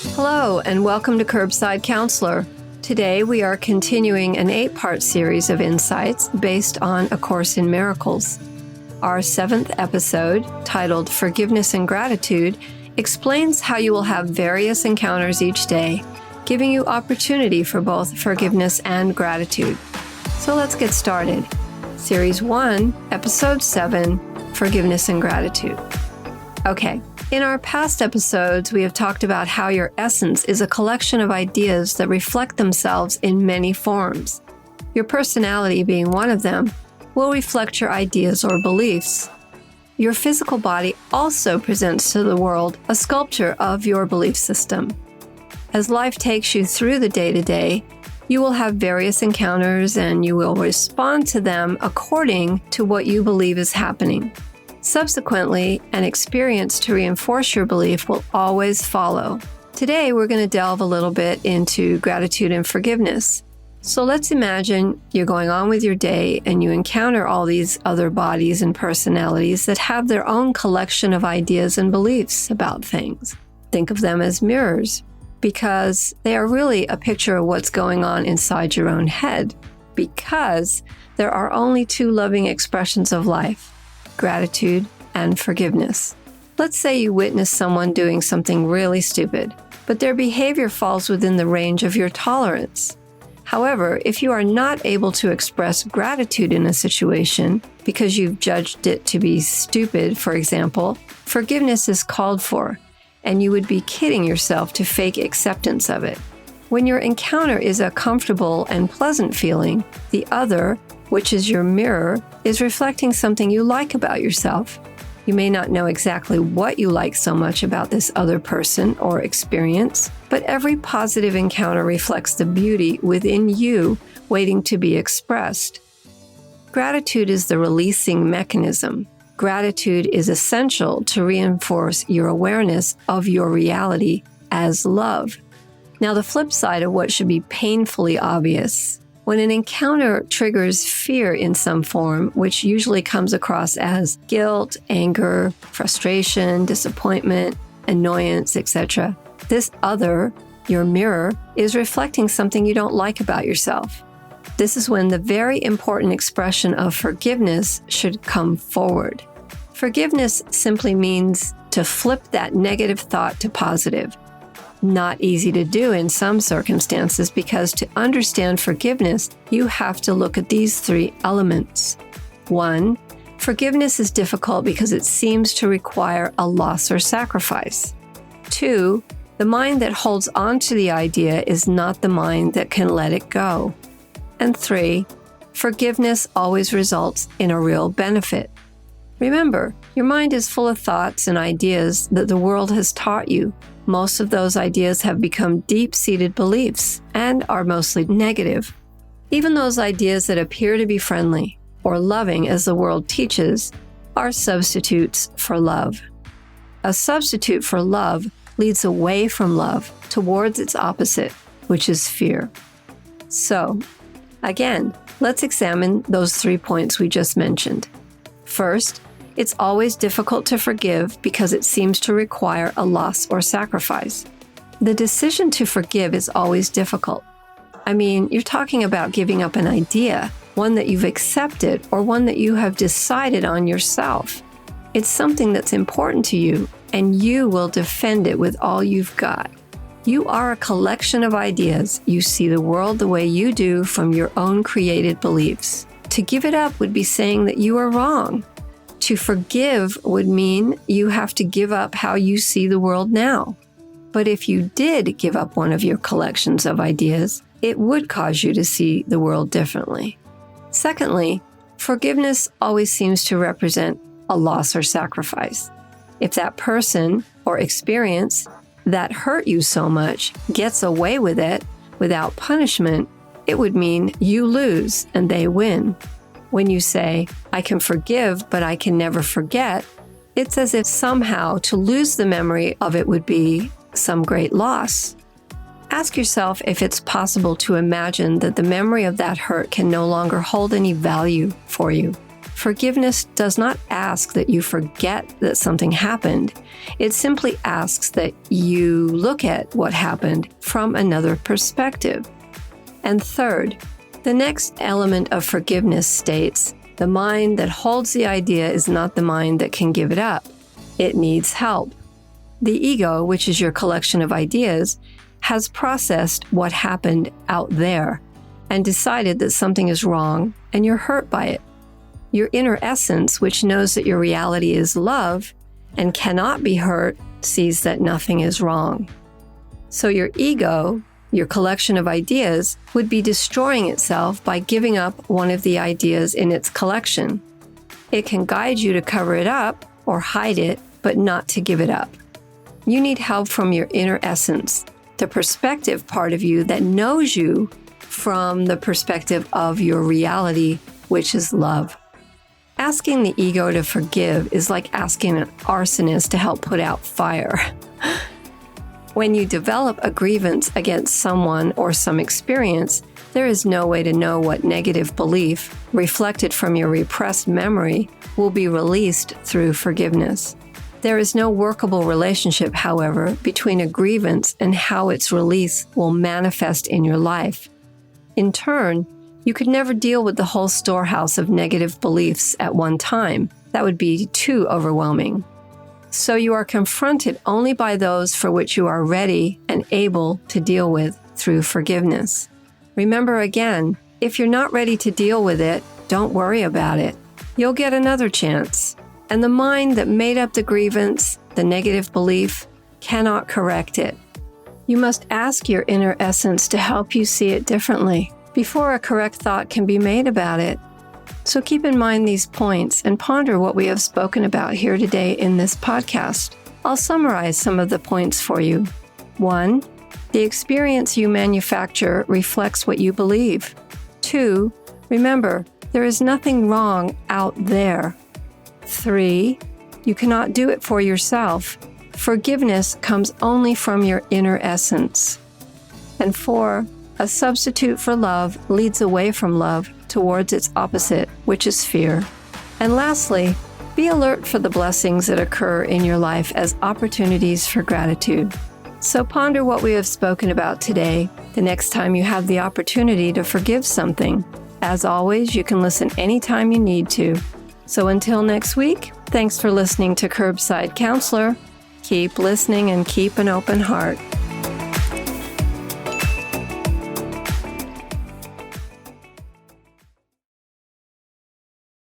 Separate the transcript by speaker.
Speaker 1: Hello, and welcome to Curbside Counselor. Today we are continuing an 8-part series of insights based on A Course in Miracles. Our 7th episode, titled Forgiveness and Gratitude, explains how you will have various encounters each day, giving you opportunity for both forgiveness and gratitude. So let's get started. Series 1, Episode 7, Forgiveness and Gratitude. Okay. In our past episodes, we have talked about how your essence is a collection of ideas that reflect themselves in many forms. Your personality, being one of them, will reflect your ideas or beliefs. Your physical body also presents to the world a sculpture of your belief system. As life takes you through the day-to-day, you will have various encounters and you will respond to them according to what you believe is happening. Subsequently, an experience to reinforce your belief will always follow. Today, we're going to delve a little bit into gratitude and forgiveness. So let's imagine you're going on with your day and you encounter all these other bodies and personalities that have their own collection of ideas and beliefs about things. Think of them as mirrors, because they are really a picture of what's going on inside your own head, because there are only 2 loving expressions of life: gratitude and forgiveness. Let's say you witness someone doing something really stupid, but their behavior falls within the range of your tolerance. However, if you are not able to express gratitude in a situation because you've judged it to be stupid, for example, forgiveness is called for, and you would be kidding yourself to fake acceptance of it. When your encounter is a comfortable and pleasant feeling, the other, which is your mirror, is reflecting something you like about yourself. You may not know exactly what you like so much about this other person or experience, but every positive encounter reflects the beauty within you waiting to be expressed. Gratitude is the releasing mechanism. Gratitude is essential to reinforce your awareness of your reality as love. Now, the flip side of what should be painfully obvious: when an encounter triggers fear in some form, which usually comes across as guilt, anger, frustration, disappointment, annoyance, etc., this other, your mirror, is reflecting something you don't like about yourself. This is when the very important expression of forgiveness should come forward. Forgiveness simply means to flip that negative thought to positive. Not easy to do in some circumstances, because to understand forgiveness, you have to look at these 3 elements. 1, forgiveness is difficult because it seems to require a loss or sacrifice. 2, the mind that holds on to the idea is not the mind that can let it go. And 3, forgiveness always results in a real benefit. Remember, your mind is full of thoughts and ideas that the world has taught you. Most of those ideas have become deep-seated beliefs and are mostly negative. Even those ideas that appear to be friendly or loving, as the world teaches, are substitutes for love. A substitute for love leads away from love towards its opposite, which is fear. So, again, let's examine those 3 points we just mentioned. First, it's always difficult to forgive because it seems to require a loss or sacrifice. The decision to forgive is always difficult. I mean, you're talking about giving up an idea, one that you've accepted or one that you have decided on yourself. It's something that's important to you, and you will defend it with all you've got. You are a collection of ideas. You see the world the way you do from your own created beliefs. To give it up would be saying that you are wrong. To forgive would mean you have to give up how you see the world now. But if you did give up one of your collections of ideas, it would cause you to see the world differently. Secondly, forgiveness always seems to represent a loss or sacrifice. If that person or experience that hurt you so much gets away with it without punishment, it would mean you lose and they win. When you say, "I can forgive, but I can never forget," it's as if somehow to lose the memory of it would be some great loss. Ask yourself if it's possible to imagine that the memory of that hurt can no longer hold any value for you. Forgiveness does not ask that you forget that something happened. It simply asks that you look at what happened from another perspective. And third, the next element of forgiveness states, the mind that holds the idea is not the mind that can give it up. It needs help. The ego, which is your collection of ideas, has processed what happened out there and decided that something is wrong and you're hurt by it. Your inner essence, which knows that your reality is love and cannot be hurt, sees that nothing is wrong. So your ego, your collection of ideas, would be destroying itself by giving up one of the ideas in its collection. It can guide you to cover it up or hide it, but not to give it up. You need help from your inner essence, the perspective part of you that knows you from the perspective of your reality, which is love. Asking the ego to forgive is like asking an arsonist to help put out fire. When you develop a grievance against someone or some experience, there is no way to know what negative belief, reflected from your repressed memory, will be released through forgiveness. There is no workable relationship, however, between a grievance and how its release will manifest in your life. In turn, you could never deal with the whole storehouse of negative beliefs at one time. That would be too overwhelming. So you are confronted only by those for which you are ready and able to deal with through forgiveness. Remember again, if you're not ready to deal with it, don't worry about it. You'll get another chance. And the mind that made up the grievance, the negative belief, cannot correct it. You must ask your inner essence to help you see it differently before a correct thought can be made about it. So keep in mind these points and ponder what we have spoken about here today in this podcast. I'll summarize some of the points for you. 1. The experience you manufacture reflects what you believe. 2. Remember, there is nothing wrong out there. 3. You cannot do it for yourself. Forgiveness comes only from your inner essence. And 4. A substitute for love leads away from love towards its opposite, which is fear. And lastly, be alert for the blessings that occur in your life as opportunities for gratitude. So ponder what we have spoken about today the next time you have the opportunity to forgive something. As always, you can listen anytime you need to. So until next week, thanks for listening to Curbside Counselor. Keep listening and keep an open heart.